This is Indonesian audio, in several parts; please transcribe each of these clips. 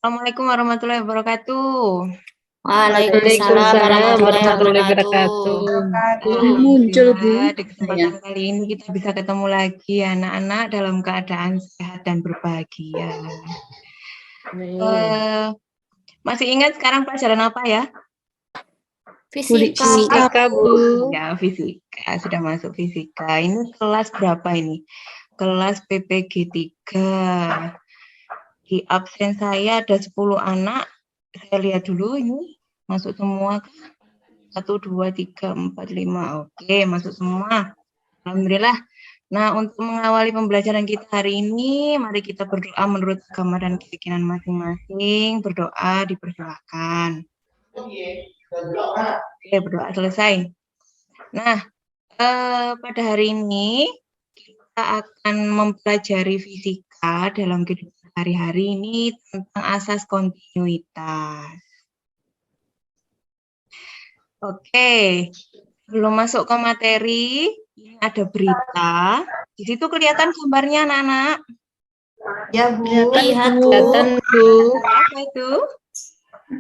Assalamualaikum warahmatullahi wabarakatuh. Waalaikumsalam warahmatullahi wabarakatuh. Muncul, Bu. Alhamdulillah, di kesempatan kali ini kita bisa ketemu lagi anak-anak dalam keadaan sehat dan berbahagia. Masih ingat sekarang pelajaran apa ya? Fisika, Bu. Ya, fisika. Sudah masuk fisika. Ini kelas berapa ini? Kelas PPG 3. Di absen saya ada 10 anak. Saya lihat dulu ini. Masuk semua kan? 1, 2, 3, 4, 5. Oke, masuk semua. Alhamdulillah. Nah, untuk mengawali pembelajaran kita hari ini, mari kita berdoa menurut agama dan keyakinan masing-masing. Berdoa dipersilakan. Oke, berdoa selesai. Nah, pada hari ini kita akan mempelajari fisika dalam kehidupan hari-hari ini tentang asas kontinuitas. Oke, sebelum masuk ke materi, ini ada berita. Di situ kelihatan gambarnya, anak-anak. Ya, Bu. Lihat, Kelihatan, Bu. Apa itu?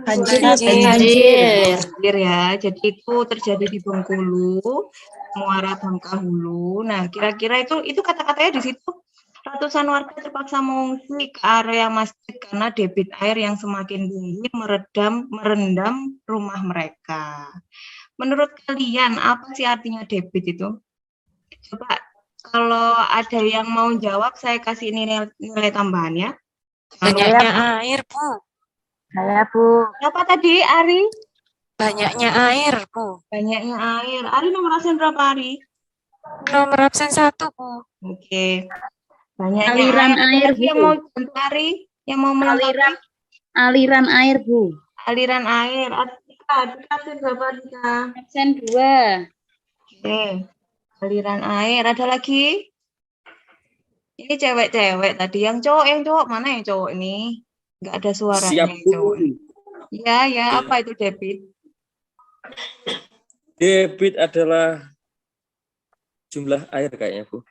Banjir. Banjir ya. Jadi itu terjadi di Bengkulu, Muara Bangkahulu. Nah, kira-kira itu kata-katanya di situ. Ratusan warga terpaksa mengungsi ke area masjid karena debit air yang semakin tinggi merendam rumah mereka. Menurut kalian, apa sih artinya debit itu? Coba kalau ada yang mau jawab, saya kasih nilai tambahan ya. Banyaknya air, Bu. Saya, Bu. Apa tadi, Ari? Banyaknya air, Bu. Banyaknya air. Ari nomor absen berapa, Ari? Nomor absen 1, Bu. Oke. Banyaknya Aliran air, Bu. Yang mau bantu Ari? Yang mau melengkapi? Aliran air, Bu. Aliran air. Absen berapa, Adika? Absen 2. Oke. Aliran air. Ada lagi? Ini cewek-cewek tadi. Yang cowok. Mana yang cowok ini? Nggak ada suaranya yang cowok. Ya. Apa itu debit? Debit adalah jumlah air kayaknya, Bu.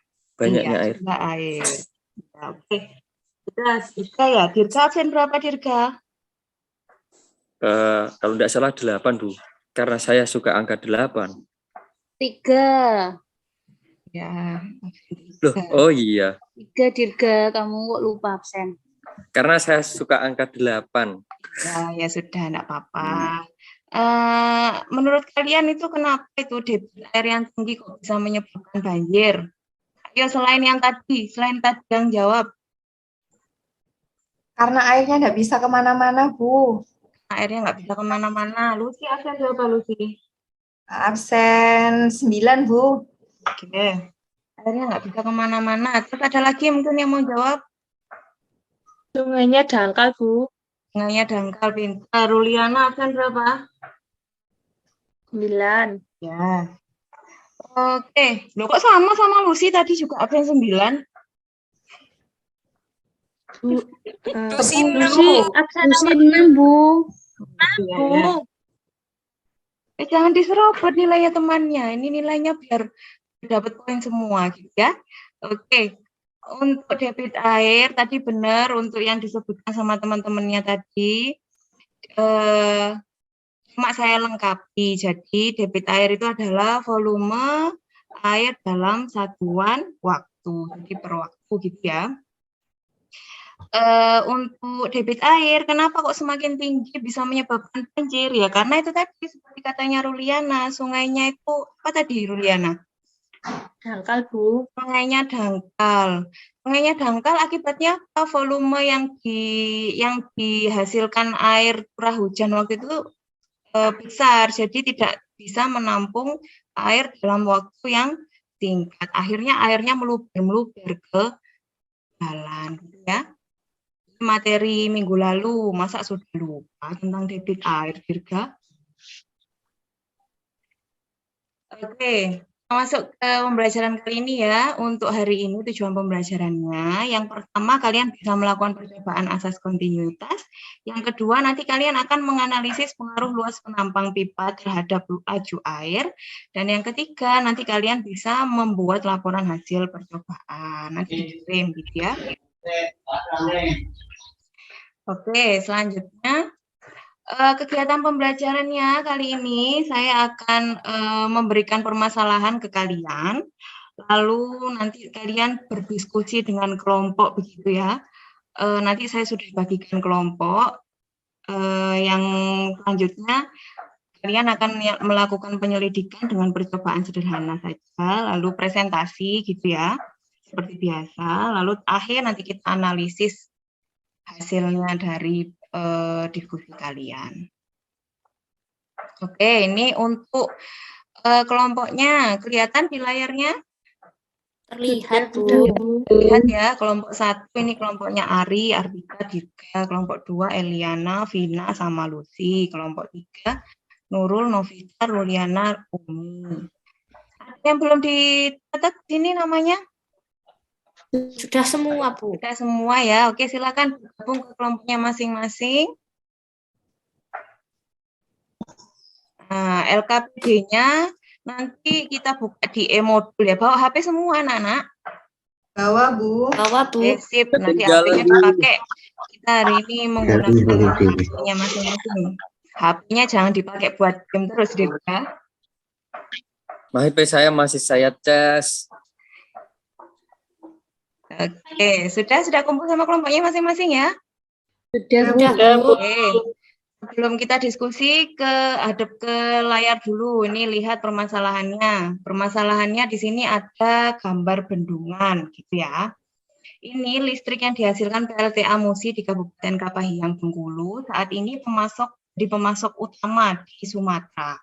Banyaknya air. Jumlah air. Ya, oke. Dirga ya. Dirga absen berapa, Dirga? Kalau tidak salah 8, Bu. Karena saya suka angka 8. 3. Ya. Loh, oh iya. 3, Dirga. Kamu kok lupa absen? Karena saya suka angka 8. Ya sudah, enggak apa-apa. Menurut kalian itu kenapa itu debit air yang tinggi kok bisa menyebabkan banjir? Ayo selain tadi yang jawab. Karena airnya nggak bisa kemana-mana, Bu. Airnya nggak bisa kemana-mana. Lucy absen berapa, Lucy? Absen 9, Bu. Oke. Airnya nggak bisa kemana-mana. Terus ada lagi mungkin yang mau jawab? Sungainya dangkal, Bu. Sungainya dangkal, pintar. Ruliana absen berapa? 9. Ya. Oke. Loh kok sama Lucy tadi juga absen 9? Lucy absen 6, Bu. Ya. Jangan diserobot nilainya temannya. Ini nilainya biar dapat poin semua gitu ya. Oke. Untuk debit air tadi benar untuk yang disebutkan sama teman-temannya tadi. Cuma saya lengkapi. Jadi debit air itu adalah volume air dalam satuan waktu. Jadi per waktu gitu ya. Untuk debit air, kenapa kok semakin tinggi bisa menyebabkan banjir? Ya karena itu tadi seperti katanya Ruliana, sungainya itu apa tadi Ruliana? Dangkal, Bu. Sungainya dangkal. Sungainya dangkal akibatnya apa? Volume yang dihasilkan air curah hujan waktu itu besar, jadi tidak bisa menampung air dalam waktu yang singkat. Akhirnya airnya meluber ke jalan, ya. Materi minggu lalu, masa sudah lupa tentang debit air, Dirga? Oke, masuk ke pembelajaran kali ini ya. Untuk hari ini tujuan pembelajarannya, yang pertama kalian bisa melakukan percobaan asas kontinuitas. Yang kedua, nanti kalian akan menganalisis pengaruh luas penampang pipa terhadap laju air. Dan yang ketiga, nanti kalian bisa membuat laporan hasil percobaan. Nanti dikirim gitu ya. Oke, selanjutnya kegiatan pembelajarannya kali ini saya akan memberikan permasalahan ke kalian, lalu nanti kalian berdiskusi dengan kelompok begitu ya. Nanti saya sudah bagikan kelompok. Yang selanjutnya kalian akan melakukan penyelidikan dengan percobaan sederhana saja, lalu presentasi gitu ya, seperti biasa. Lalu akhir nanti kita analisis hasilnya dari diskusi kalian. Oke, ini untuk kelompoknya kelihatan di layarnya? Terlihat, Bu. Lihat ya, kelompok 1 ini kelompoknya Ari, Ardika, Dirga, kelompok 2 Eliana, Vina, sama Lucy, kelompok 3 Nurul, Novita, Ruliana, Umi. Ada yang belum dicatat sini namanya? Sudah semua, Bu. Sudah semua ya. Oke, silakan gabung ke kelompoknya masing-masing. Nah, LKPD-nya nanti kita buka di e-modul ya. Bawa HP semua anak-anak. Bawa, Bu. Bawa, Bu. Oke, sip. Nanti Ketinggalan, HP-nya Bu. dipakai. Kita hari ini menggunakan HP-nya masing-masing. HP-nya jangan dipakai buat game terus, Dirga. HP saya masih saya cas. Oke, sudah kumpul sama kelompoknya masing-masing ya? Sudah, Bu. Oke. Sebelum kita diskusi, hadap ke layar dulu. Ini lihat permasalahannya. Permasalahannya di sini ada gambar bendungan, gitu ya. Ini listrik yang dihasilkan PLTA Musi di Kabupaten Kapahiang, Bengkulu. Saat ini pemasok utama di Sumatera.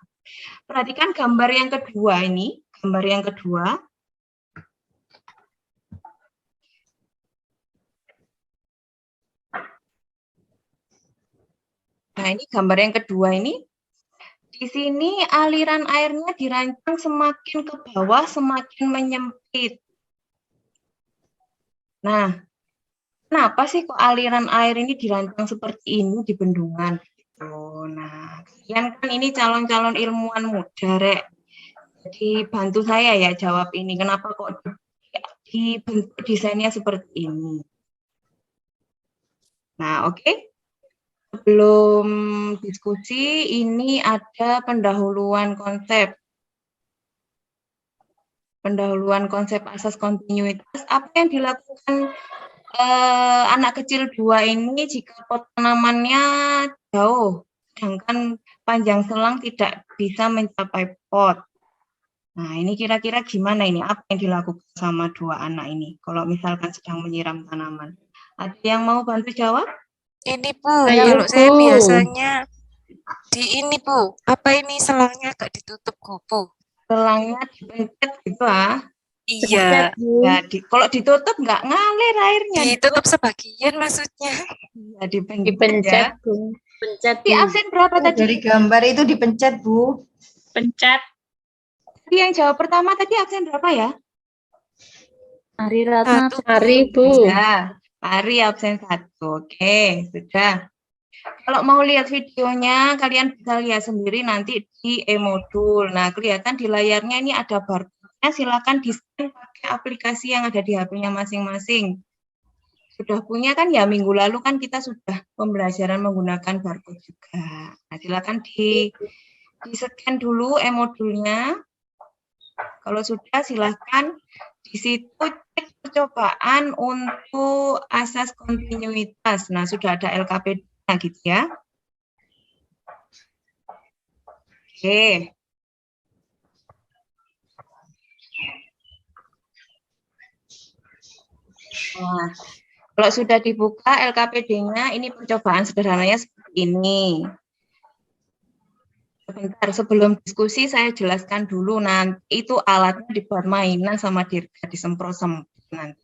Perhatikan gambar yang kedua ini. Gambar yang kedua. Nah, ini gambar yang kedua ini. Di sini aliran airnya dirancang semakin ke bawah, semakin menyempit. Nah, kenapa sih kok aliran air ini dirancang seperti ini di bendungan? Nah, kalian kan ini calon-calon ilmuwan muda, Rek. Jadi bantu saya ya jawab ini. Kenapa kok dibentuk desainnya seperti ini? Nah, oke. Sebelum diskusi, ini ada pendahuluan konsep. Pendahuluan konsep asas kontinuitas. Apa yang dilakukan anak kecil 2 ini jika pot tanamannya jauh, sedangkan panjang selang tidak bisa mencapai pot? Nah, ini kira-kira gimana ini? Apa yang dilakukan sama 2 anak ini? Kalau misalkan sedang menyiram tanaman. Ada yang mau bantu jawab? Ini, Bu, kalau saya biasanya di ini, Bu. Apa ini selangnya agak ditutup, Bu? Selangnya dipencet gitu ah. Iya, Ya, kalau ditutup nggak ngalir airnya. ditutup sebagian maksudnya. Ya, dipencet ya. Bu. Pencet, Di Bu. absen berapa tadi? Dari gambar itu dipencet, Bu. Pencet. Tadi yang jawab pertama tadi absen berapa ya? Ari Ratna. Satu, Ari, Bu. Ya, Ari absen 1. Oke, sudah. Kalau mau lihat videonya, kalian bisa lihat sendiri nanti di e-modul. Nah, kelihatan di layarnya ini ada barcode-nya. Silakan di-scan pakai aplikasi yang ada di HP-nya masing-masing. Sudah punya kan ya, minggu lalu kan kita sudah pembelajaran menggunakan barcode juga. Nah, silakan di-scan dulu e-modulnya. Kalau sudah, silakan di situ cek percobaan untuk asas kontinuitas. Nah, sudah ada LKPD-nya gitu ya. Oke. Nah, kalau sudah dibuka LKPD-nya, ini percobaan sederhananya seperti ini. Sebentar, sebelum diskusi saya jelaskan dulu. Nanti itu alatnya dibuat mainan sama Dirga, disemprot-semprot nanti.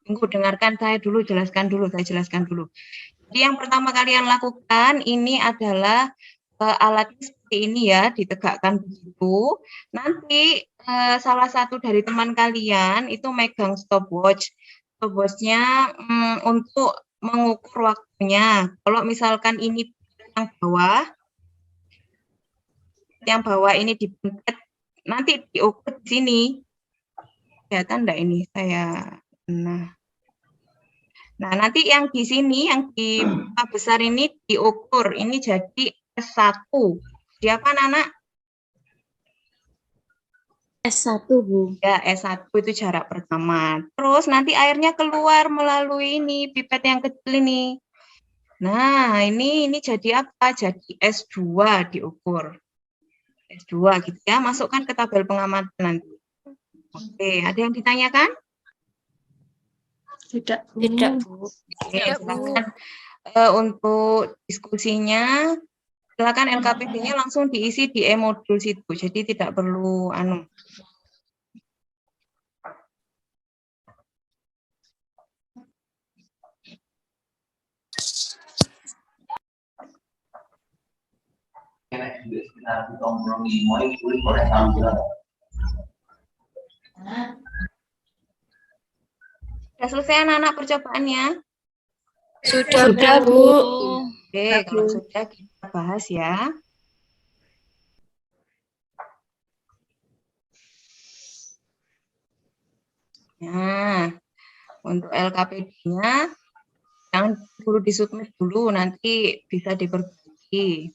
Tunggu, dengarkan saya dulu, saya jelaskan dulu. Jadi yang pertama kalian lakukan, ini adalah alatnya seperti ini ya, ditegakkan begitu. Nanti salah satu dari teman kalian itu megang stopwatch. Stopwatch-nya untuk mengukur waktunya. Kalau misalkan ini yang bawah ini dipencet, nanti diukur di sini. Kelihatan enggak ini saya? Nah, Nah, nanti yang di sini, yang di pipa besar ini diukur. Ini jadi S1. Siapa anak? S1, Bu. Ya, S1 itu jarak pertama. Terus nanti airnya keluar melalui ini, pipet yang kecil ini. Nah, ini jadi apa? Jadi S2 diukur. S2 gitu ya, masukkan ke tabel pengamatan nanti. Oke, ada yang ditanyakan? Tidak, Bu. Tidak, Bu. Oke, Tidak, Bu. silakan untuk diskusinya, silakan LKPD-nya langsung diisi di e-modul situ, jadi tidak perlu Sudah selesai anak-anak percobaannya? Sudah, Bu. Oke, kalau sudah kita bahas ya. Nah, untuk LKPD-nya yang dulu disubmit dulu, nanti bisa diperbagi.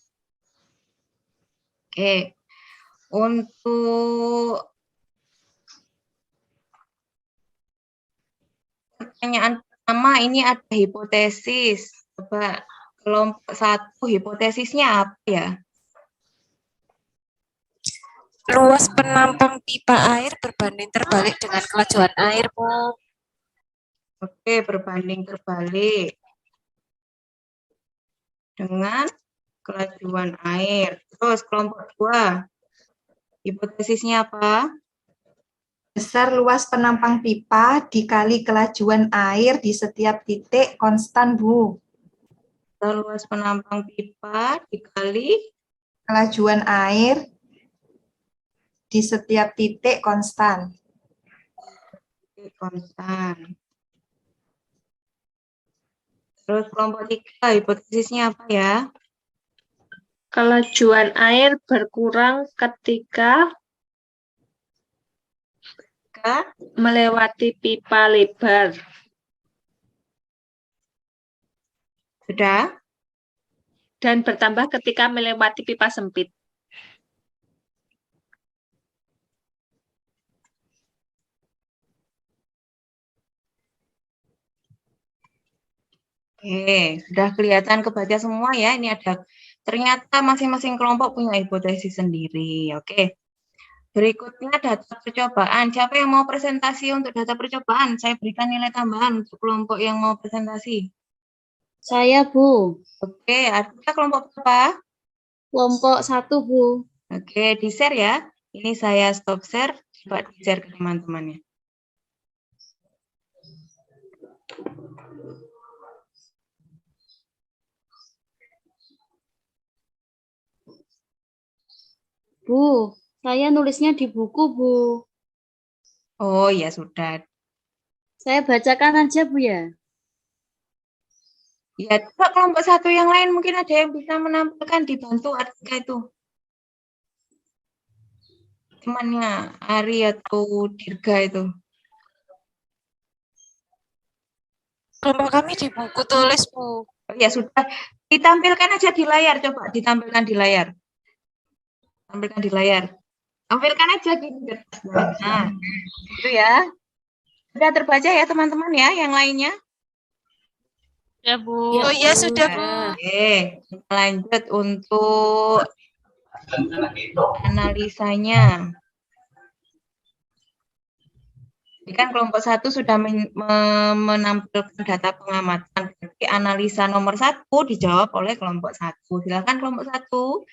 Oke, untuk pertanyaan pertama ini ada hipotesis. Coba kelompok 1 hipotesisnya apa ya? Luas penampang pipa air berbanding terbalik dengan kelajuan air, Bu. Oke, berbanding terbalik dengan kelajuan air. Terus kelompok 2, hipotesisnya apa? Besar luas penampang pipa dikali kelajuan air di setiap titik konstan, Bu. Luas penampang pipa dikali Kelajuan air di setiap titik konstan. konstan. Terus kelompok 3, hipotesisnya apa ya? Kelajuan air berkurang ketika melewati pipa lebar. Sudah? Dan bertambah ketika melewati pipa sempit. Oke, sudah kelihatan kebaca semua ya. Ini ada, ternyata masing-masing kelompok punya hipotesis sendiri. Oke. Berikutnya data percobaan. Siapa yang mau presentasi untuk data percobaan? Saya berikan nilai tambahan untuk kelompok yang mau presentasi. Saya, Bu. Oke, artinya kelompok berapa? Kelompok 1, Bu. Oke, di-share ya. Ini saya stop share, coba di-share ke teman-temannya. Bu, saya nulisnya di buku, Bu. Oh, ya sudah. Saya bacakan aja, Bu, ya. Ya, coba kelompok 1 yang lain mungkin ada yang bisa menampilkan, dibantu Artika itu. Temannya Ari atau Dirga itu. Kelompok kami di buku tulis, Bu. Ya sudah, ditampilkan aja di layar, coba ditampilkan di layar. Tampilkan di layar. Tampilkan aja gini. Nah, itu ya. Sudah terbaca ya teman-teman ya, yang lainnya? Ya, Bu. Oh iya, sudah, Bu. Oke, kita lanjut untuk analisanya. Jadi kan kelompok 1 sudah menampilkan data pengamatan. Jadi analisa nomor 1 dijawab oleh kelompok 1. Silakan kelompok 1.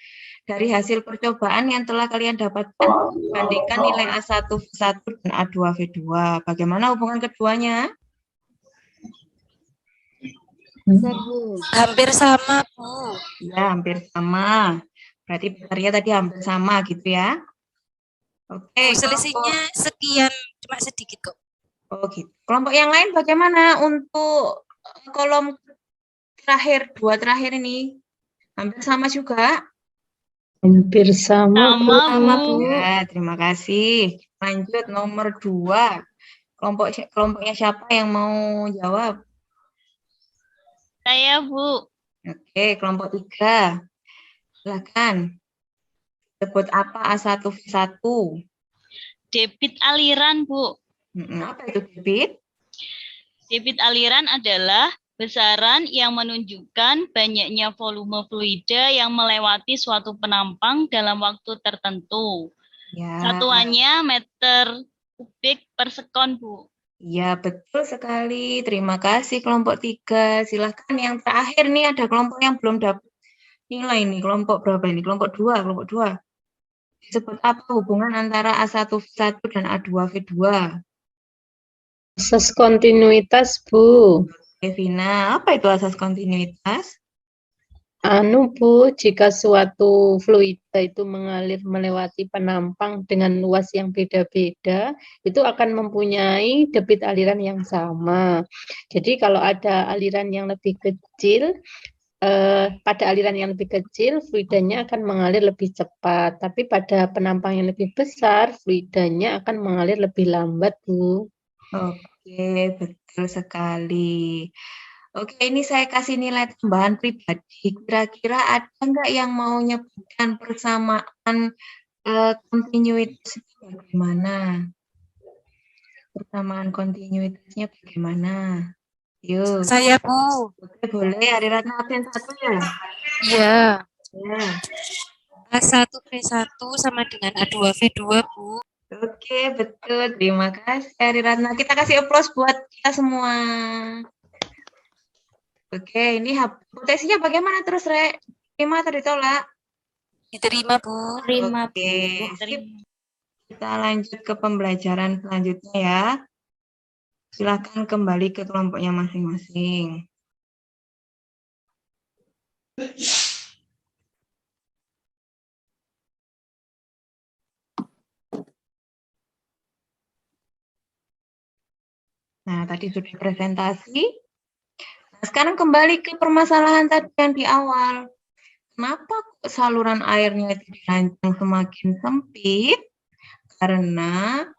Dari hasil percobaan yang telah kalian dapatkan, bandingkan nilai A1 V1 dan A2 V2. Bagaimana hubungan keduanya? Besar, Bu. Hampir sama, Bu. Ya, hampir sama. Berarti besarnya tadi hampir sama gitu ya. Oke, Selisihnya sekian, cuma sedikit kok. Oh gitu. Kelompok yang lain bagaimana untuk kolom terakhir, 2 terakhir ini? Hampir sama juga? Hampir sama, Bu. Ya, terima kasih. Lanjut nomor 2. Kelompoknya siapa yang mau jawab? Saya, Bu. Oke, kelompok 3. Silakan. Sebut apa A1 V1? Debit aliran, Bu. Apa itu debit? Debit aliran adalah besaran yang menunjukkan banyaknya volume fluida yang melewati suatu penampang dalam waktu tertentu. Ya. Satuannya meter kubik per sekon, Bu. Ya, betul sekali. Terima kasih kelompok 3. Silahkan yang terakhir nih, ada kelompok yang belum dapat nilai nih. Kelompok berapa ini? Kelompok 2. Kelompok 2. Disebut apa hubungan antara A1 V1 dan A2 V2? Asas kontinuitas, Bu. Evina, apa itu asas kontinuitas? Bu, jika suatu fluida itu mengalir melewati penampang dengan luas yang beda-beda, itu akan mempunyai debit aliran yang sama. Jadi kalau ada aliran yang lebih kecil, pada aliran yang lebih kecil, fluidanya akan mengalir lebih cepat. Tapi pada penampang yang lebih besar, fluidanya akan mengalir lebih lambat, Bu. Oke, betul sekali. Oke, ini saya kasih nilai tambahan pribadi. Kira-kira ada nggak yang mau nyebutkan persamaan kontinuitas itu bagaimana? Persamaan kontinuitasnya bagaimana? Yuk. Saya, Bu. Oke, boleh. Ari Ratna absen 1 ya? Iya. Ya. A1 V1 sama dengan A2 V2, Bu. Oke, betul. Terima kasih, Ari Ratna. Kita kasih aplaus buat kita semua. Oke, ini potensinya bagaimana terus, Re? Terima atau ditolak? Diterima, Bu. Terima, Oke, Bu. sip. Kita lanjut ke pembelajaran selanjutnya ya. Silakan kembali ke kelompoknya masing-masing. Nah, tadi sudah presentasi. Nah, sekarang kembali ke permasalahan tadi yang di awal. Kenapa saluran airnya itu dirancang semakin sempit? Karena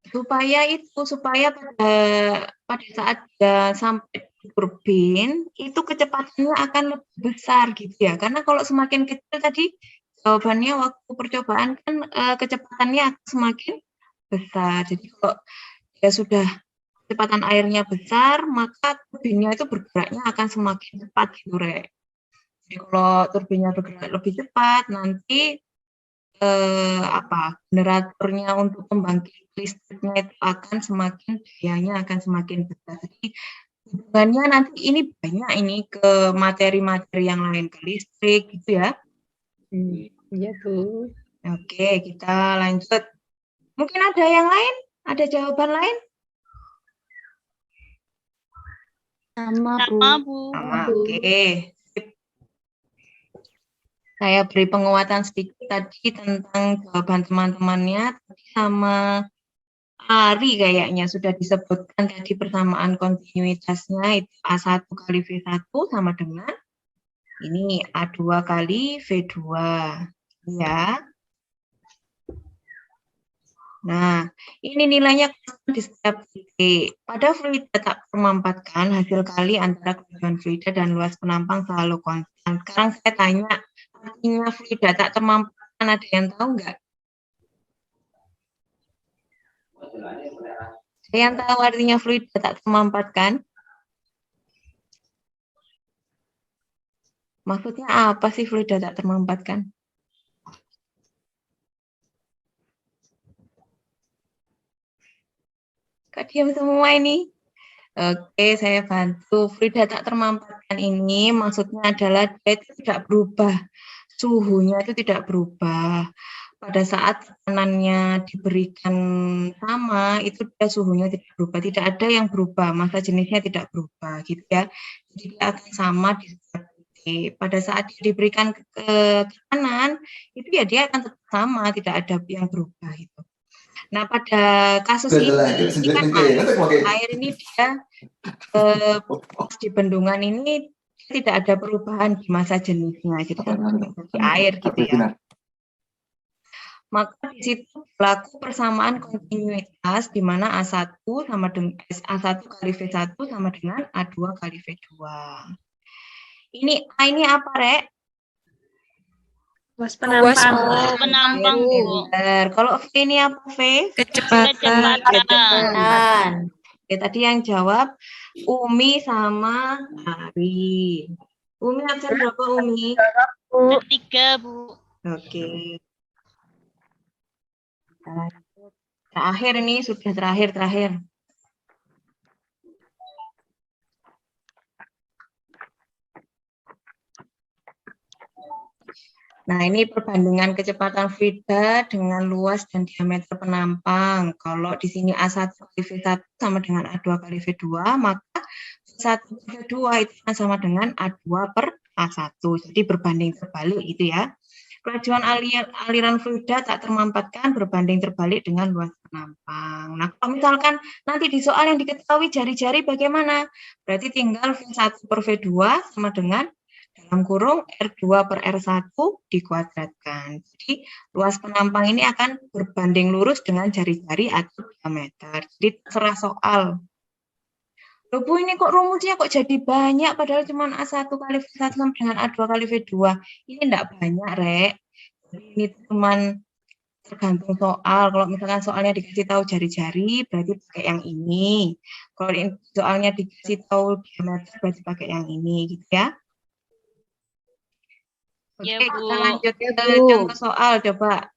supaya pada saat dia sampai di turbin itu kecepatannya akan lebih besar gitu ya. Karena kalau semakin kecil tadi jawabannya waktu percobaan kan kecepatannya akan semakin besar. Jadi kalau dia sudah kecepatan airnya besar, maka turbinnya itu bergeraknya akan semakin cepat gitu, Re. Jadi kalau turbinnya bergerak lebih cepat, nanti generatornya untuk pembangkit listriknya itu akan dayanya akan semakin besar. Jadi hubungannya nanti ini banyak ini ke materi-materi yang lain, ke listrik gitu ya. Iya, Bu. Oke, kita lanjut. Mungkin ada yang lain? Ada jawaban lain? Sama, Bu. Oke. Saya beri penguatan sedikit tadi tentang jawaban teman-temannya. Tadi sama Ari kayaknya sudah disebutkan tadi persamaan kontinuitasnya itu A1 kali V1 sama dengan ini A2 kali V2. Ya. Nah, ini nilainya di setiap titik. Pada fluida tak termampatkan, hasil kali antara kelebihan fluida dan luas penampang selalu konstan. Sekarang saya tanya, artinya fluida tak termampatkan ada yang tahu nggak? Ada yang tahu artinya fluida tak termampatkan? Maksudnya apa sih fluida tak termampatkan? Kok diam semua ini? Oke, saya bantu. Fluida tak termampatkan ini maksudnya adalah dia itu tidak berubah. Suhunya itu tidak berubah. Pada saat tekanannya diberikan sama, itu dia suhunya tidak berubah. Tidak ada yang berubah, massa jenisnya tidak berubah, gitu ya. Jadi dia akan sama di setiap titik. Pada saat dia diberikan tekanan, itu ya dia akan tetap sama, tidak ada yang berubah, gitu. Nah, pada kasus ini kan air ini dia di bendungan ini tidak ada perubahan di massa jenisnya, jadi kan seperti air gitu ya. maka di situ berlaku persamaan kontinuitas di mana A1 sama dengan A1 kali V1 sama dengan A2 kali V2. Ini A ini apa, Rek? Luas Luas, penampang. Bu. Penampang, Bu. Pinter. Kalau V ini apa, V? Kecepatan. Kecepatan. Oke, tadi yang jawab Umi sama Ari. Umi absen berapa, Umi? Ketiga, Bu. Oke. Kita lanjut. Terakhir ini sudah terakhir. Nah, ini perbandingan kecepatan Frida dengan luas dan diameter penampang. Kalau di sini A1 kali V1 sama dengan A2 kali V2, maka V1 per V2 itu sama dengan A2 per A1. Jadi berbanding terbalik gitu ya. Kelajuan aliran fluida tak termampatkan berbanding terbalik dengan luas penampang. Nah, kalau misalkan nanti di soal yang diketahui jari-jari bagaimana? Berarti tinggal V1 per V2 sama dengan dalam kurung R2 per R1 dikuadratkan. Jadi luas penampang ini akan berbanding lurus dengan jari-jari atau diameter. Jadi terserah soal. Loh Bu, ini kok rumusnya kok jadi banyak padahal cuma A1 kali V1 sama dengan A2 kali V2. Ini enggak banyak, Rek. Jadi ini cuma tergantung soal. Kalau misalkan soalnya dikasih tahu jari-jari, berarti pakai yang ini. Kalau soalnya dikasih tahu diameter, berarti pakai yang ini, gitu ya. Oke, Ya, Bu. kita lanjut ke contoh soal, coba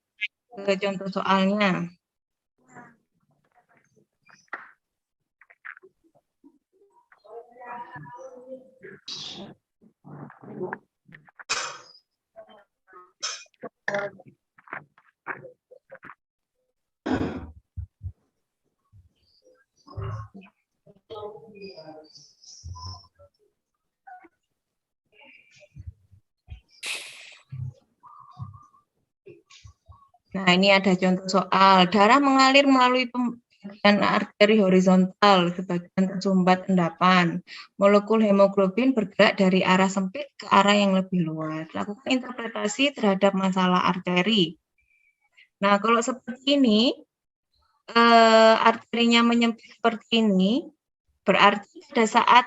ke contoh soalnya. Nah, ini ada contoh soal. Darah mengalir melalui bagian arteri horizontal, sebagian tersumbat endapan. Molekul hemoglobin bergerak dari arah sempit ke arah yang lebih luas. Lakukan interpretasi terhadap masalah arteri. Nah, kalau seperti ini, arterinya menyempit seperti ini, berarti pada saat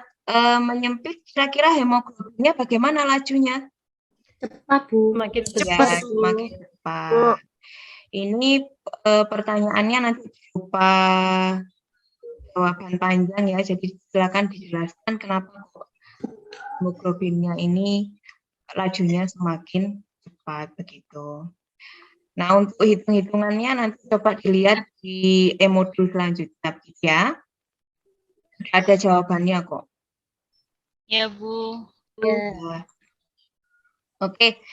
menyempit, kira-kira hemoglobinnya bagaimana lajunya? Cepat, Bu. Makin Ya, cepat, Bu. semakin cepat. Ini pertanyaannya nanti berupa jawaban panjang ya, jadi silakan dijelaskan kenapa kok hemoglobinnya ini lajunya semakin cepat begitu. Nah, untuk hitung-hitungannya nanti coba dilihat di modul selanjutnya ya. Sudah ada jawabannya kok. Ya, Bu. Ya. Oke,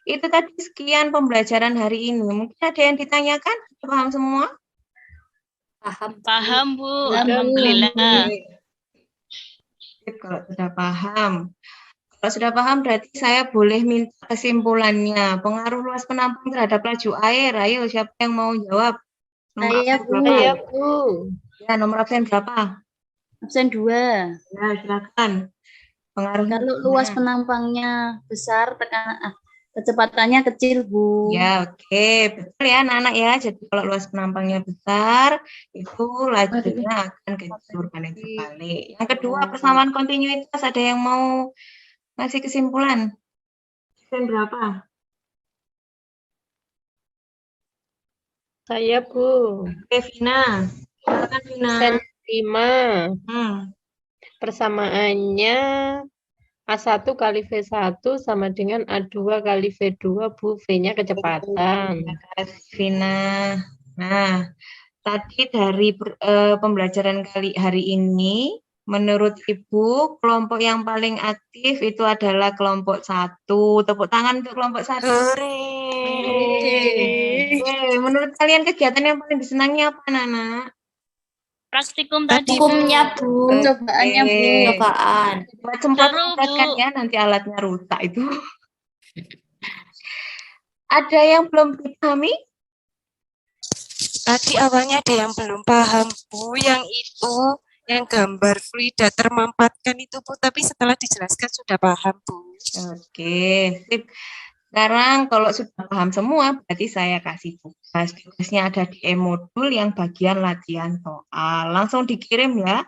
itu tadi sekian pembelajaran hari ini. Mungkin ada yang ditanyakan? Sudah paham semua? Paham, Bu. Paham, Alhamdulillah. Sip, kalau sudah paham. Kalau sudah paham berarti saya boleh minta kesimpulannya. Pengaruh luas penampang terhadap laju air. Ayo, siapa yang mau jawab? Nomor Saya, absen Bu. berapa? Saya, Bu. Ya, nomor absen berapa? Absen 2. Ya, silakan. Pengaruhnya Kalau luas gimana? penampangnya besar, kecepatannya kecil, Bu. Ya, oke. Betul ya, anak-anak ya. Jadi kalau luas penampangnya besar, itu lajunya akan kecil berbanding terbalik. Yang kedua, persamaan kontinuitas. Ada yang mau ngasih kesimpulan? Absen berapa? Saya, Bu. Oke, Vina. Silakan, Vina. Absen 5. Persamaannya A1 kali V1 sama dengan A2 kali V2, Bu. V-nya kecepatan. Terima kasih, Vina. Nah, tadi dari pembelajaran kali hari ini, menurut Ibu, kelompok yang paling aktif itu adalah kelompok 1. Tepuk tangan untuk kelompok 1. Hore. Oke, menurut kalian kegiatan yang paling disenangi apa, Nana? Praktikum tadi, Bu. Hukumnya, Bu. Cobaannya, Bu. Cobaan. Buat semprot Seru, kan Bu. ya, nanti alatnya rusak itu. Ada yang belum dipahami? Tadi awalnya ada yang belum paham, Bu. Yang itu, yang gambar fluida termampatkan itu, Bu. Tapi setelah dijelaskan sudah paham, Bu. Oke, sip. Sekarang kalau sudah paham semua, berarti saya kasih tugas. Tugasnya ada di e-modul yang bagian latihan soal. Langsung dikirim ya.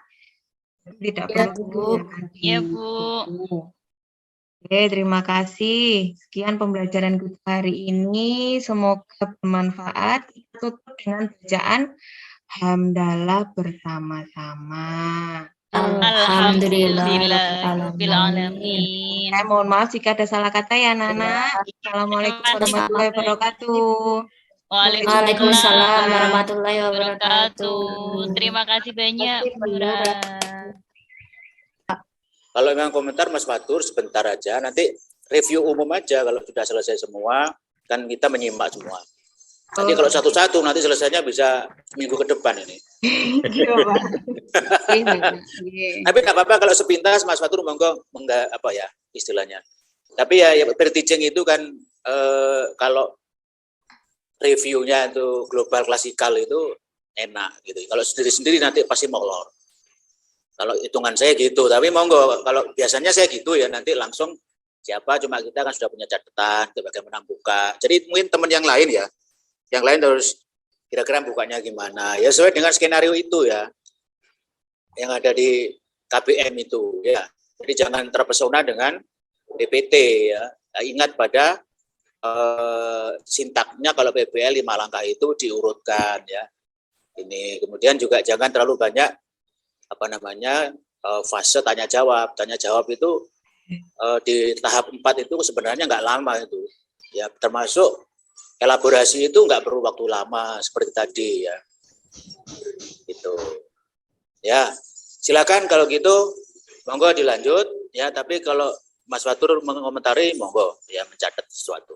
Tidak Ya, perlu Bu. dikerjakan di Ya, Bu. buku. Oke, terima kasih. Sekian pembelajaran kita hari ini. Semoga bermanfaat. Kita tutup dengan bacaan hamdalah bersama-sama. Alhamdulillahirabbil alamin. Saya mohon maaf jika ada salah kata ya, Nana. Assalamualaikum Terima kasih, warahmatullahi wabarakatuh. Waalaikumsalam warahmatullahi wabarakatuh. Terima kasih banyak, Bu Nura. Kalau memang komentar Mas Fatur sebentar aja, nanti review umum aja kalau sudah selesai semua, kan kita menyimak semua. Nanti kalau satu-satu nanti selesainya bisa minggu ke depan ini. Tapi nggak apa-apa kalau sepintas Mas Fatur monggo enggak apa ya istilahnya. Tapi ya pre-teaching itu kan kalau reviewnya itu global klasikal itu enak gitu. Kalau sendiri-sendiri nanti pasti molor. Kalau hitungan saya gitu, tapi monggo kalau biasanya saya gitu ya nanti langsung siapa cuma kita kan sudah punya catatan bagaimana buka. Jadi mungkin teman yang lain ya, yang lain terus kira-kira bukanya gimana ya sesuai dengan skenario itu ya yang ada di KBM itu ya. Jadi jangan terpesona dengan PPT ya. Ingat pada sintaknya kalau PBL 5 langkah itu diurutkan ya. Ini kemudian juga jangan terlalu banyak fase tanya jawab itu di tahap 4 itu sebenarnya nggak lama itu ya, termasuk elaborasi itu nggak perlu waktu lama seperti tadi ya gitu ya. Silakan kalau gitu monggo dilanjut ya, tapi kalau Mas Fatur mengomentari monggo ya mencatat sesuatu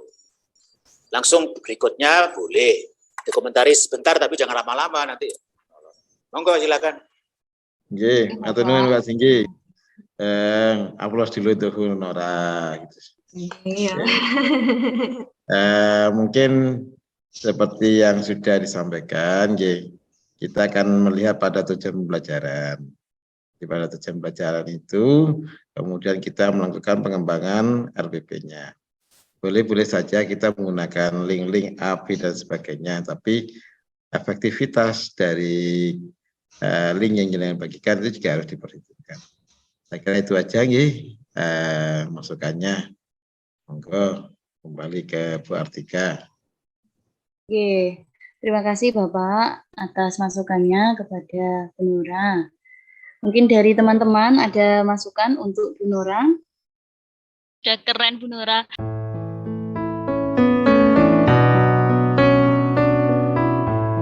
langsung berikutnya boleh dikomentari sebentar tapi jangan lama-lama nanti monggo silakan. Nggih, matur nuwun Pak Singgi. Aplaus dulu tuh Nora gitu. Iya. Mungkin seperti yang sudah disampaikan, nggih, kita akan melihat pada tujuan pembelajaran. Di pada tujuan pembelajaran itu, kemudian kita melakukan pengembangan RPP-nya. Boleh-boleh saja kita menggunakan link-link API dan sebagainya, tapi efektivitas dari link yang kita bagikan itu juga harus diperhitungkan. Saya kira itu aja nggih masukannya. Monggo kembali ke Bu Artika. Oke, terima kasih Bapak atas masukannya kepada Bu Nura. Mungkin dari teman-teman ada masukan untuk Bu Nura? Udah keren Bu Nura.